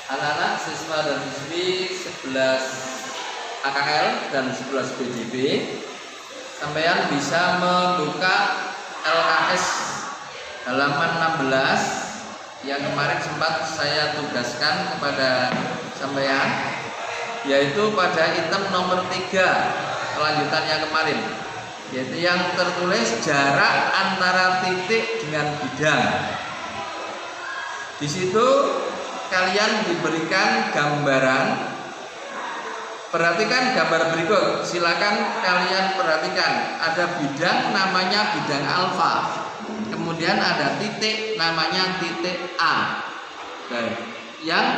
anak-anak siswa dan siswi 11 AKL dan 11 BDB, sampean bisa membuka LKS halaman 16 yang kemarin sempat saya tugaskan kepada sampean, yaitu pada item nomor 3 kelanjutannya kemarin, yaitu yang tertulis jarak antara titik dengan bidang. Di situ kalian diberikan gambaran. Perhatikan gambar berikut, silakan kalian perhatikan. Ada bidang namanya bidang alfa, kemudian ada titik namanya titik A. Dan yang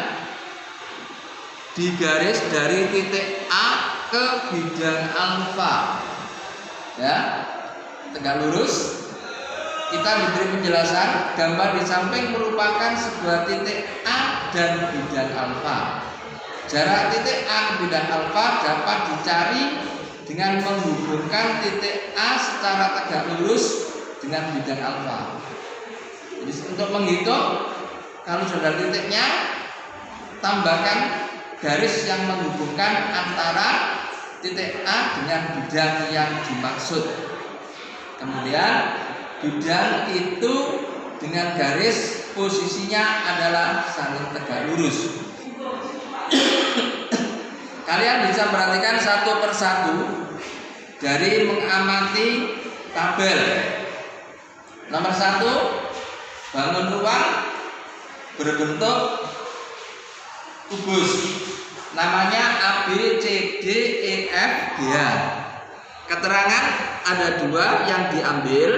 digaris dari titik A ke bidang alfa, ya, tegak lurus. Kita diberi penjelasan, gambar di samping merupakan sebuah titik A dan bidang alfa. Jarak titik A ke bidang alfa dapat dicari dengan menghubungkan titik A secara tegak lurus dengan bidang alfa. Jadi untuk menghitung, kalau sudah titiknya, tambahkan garis yang menghubungkan antara titik A dengan bidang yang dimaksud. Kemudian bidang itu dengan garis posisinya adalah saling tegak lurus. Kalian bisa perhatikan satu persatu dari mengamati tabel. Nomor 1, bangun ruang berbentuk kubus, namanya A, B, C, D, E, F, G, H. Keterangan ada 2 yang diambil,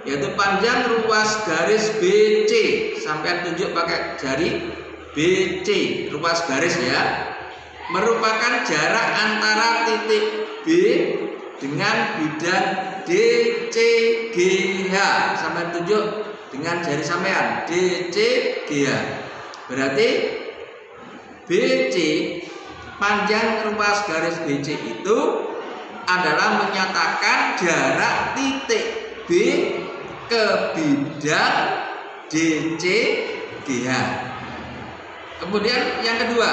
yaitu panjang ruas garis BC. Sampai tunjuk pakai jari, BC ruas garis, ya, merupakan jarak antara titik B dengan bidang DCGH. Sampai tunjuk dengan jari sampean, DCGH. Berarti BC, panjang ruas garis BC itu adalah menyatakan jarak titik B ke bidang DCGH. Kemudian yang kedua,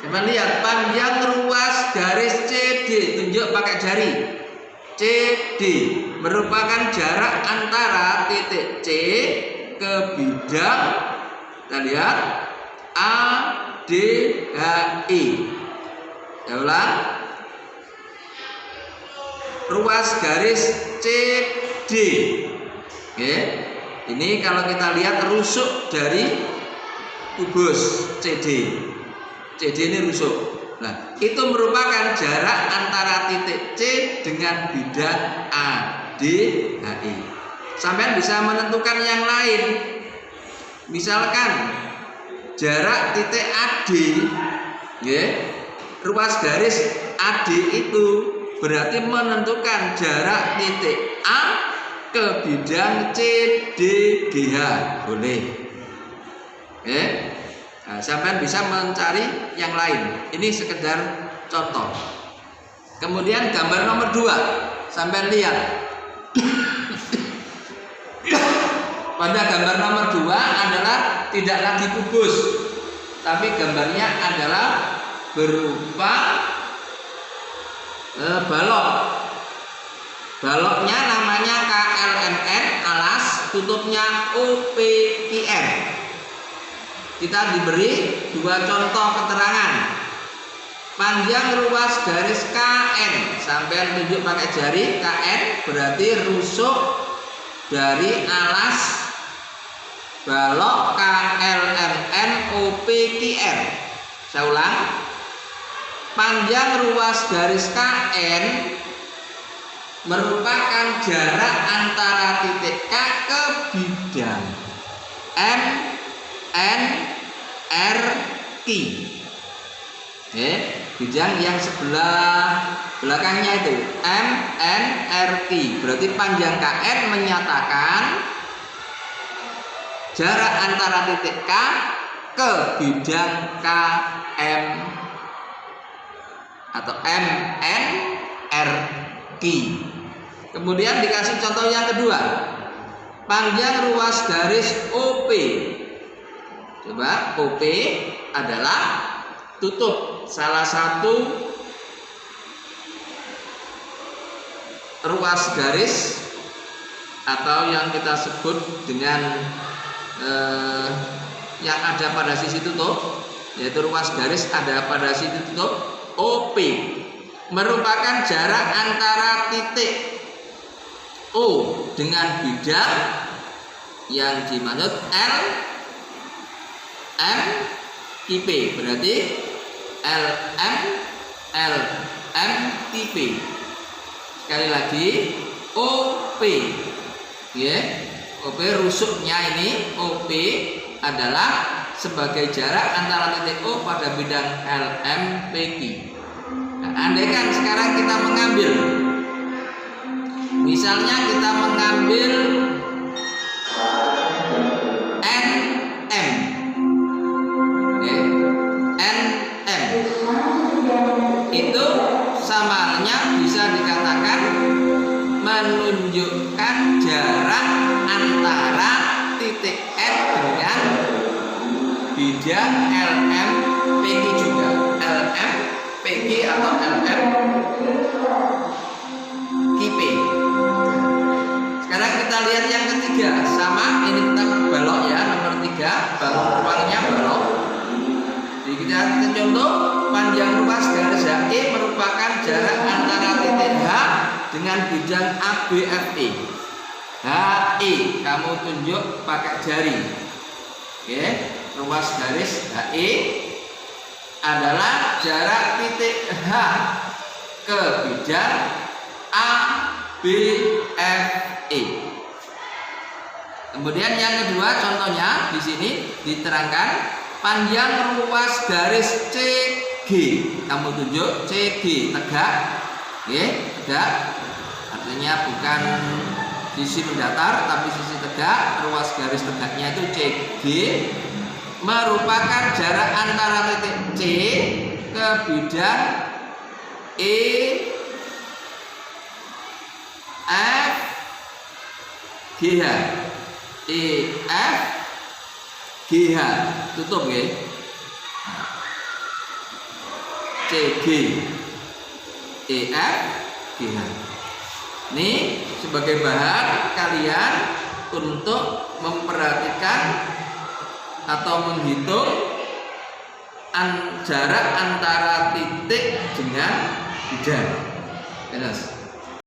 coba lihat panjang ruas garis CD, tunjuk pakai jari, CD merupakan jarak antara titik C ke bidang, kita lihat, A, D, H, I. Saya ulang, ruas garis CD. Oke, ini kalau kita lihat rusuk dari kubus CD. CD ini rusuk. Nah, itu merupakan jarak antara titik C dengan bidang A, D, H, I. Sampai bisa menentukan yang lain. Misalkan jarak titik AD, ya, ruas garis AD itu berarti menentukan jarak titik A ke bidang C, D, G, H. Boleh. Oke. Nah, sampai bisa mencari yang lain. Ini sekedar contoh. Kemudian gambar nomor 2, sampai lihat. Pada gambar nomor 2 adalah tidak lagi kubus, tapi gambarnya adalah berupa balok. Baloknya namanya KLMN, alas, tutupnya OPQR. Kita diberi 2 contoh keterangan. Panjang ruas garis KN, sampai tunjuk pakai jari, KN berarti rusuk dari alas balok KLMN OPQR. Saya ulang, panjang ruas garis KN merupakan jarak antara titik K ke bidang M, N, R, Q. Oke, bidang yang sebelah belakangnya itu M, N, R, Q. Berarti panjang KN menyatakan jarak antara titik K ke bidang K, M atau M, N, R, Q. Kemudian dikasih contoh yang kedua, panjang ruas garis OP. Coba OP adalah tutup salah satu ruas garis atau yang kita sebut dengan yang ada pada sisi tutup, yaitu ruas garis ada pada sisi tutup. OP merupakan jarak antara titik O dengan bidang yang dimaksud L, M, IP. Berarti LM, LM, IP. Sekali lagi OP, ya. OP rusuknya ini OP adalah sebagai jarak antara titik O pada bidang LM, PQ. Nah, andaikan sekarang kita mengambil, misalnya kita mengambil NM, NM itu sama halnya bisa dikatakan menunjukkan jarak antara titik N dengan bidang LM, PQ juga. LM, PQ atau LM, KP. Sekarang kita lihat yang ketiga, sama ini kita balok ya, nomor 3, balok ruangnya balok. Jadi kita contoh panjang ruas garis HE merupakan jarak antara titik H dengan bidang ABFE. HE kamu tunjuk pakai jari. Oke, ruas garis HE adalah jarak titik H ke bidang ABFE. Kemudian yang kedua contohnya di sini diterangkan panjang ruas garis CG. Kamu tunjuk CG tegak, oke, tegak. Artinya bukan sisi mendatar tapi sisi tegak. Ruas garis tegaknya itu CG merupakan jarak antara titik C ke bidang E, F, GH. E, F, GH. Tutup ya. CG, EF, GH. Ini sebagai bahan kalian untuk memperhatikan atau menghitung jarak antara titik dengan bidang. Jelas?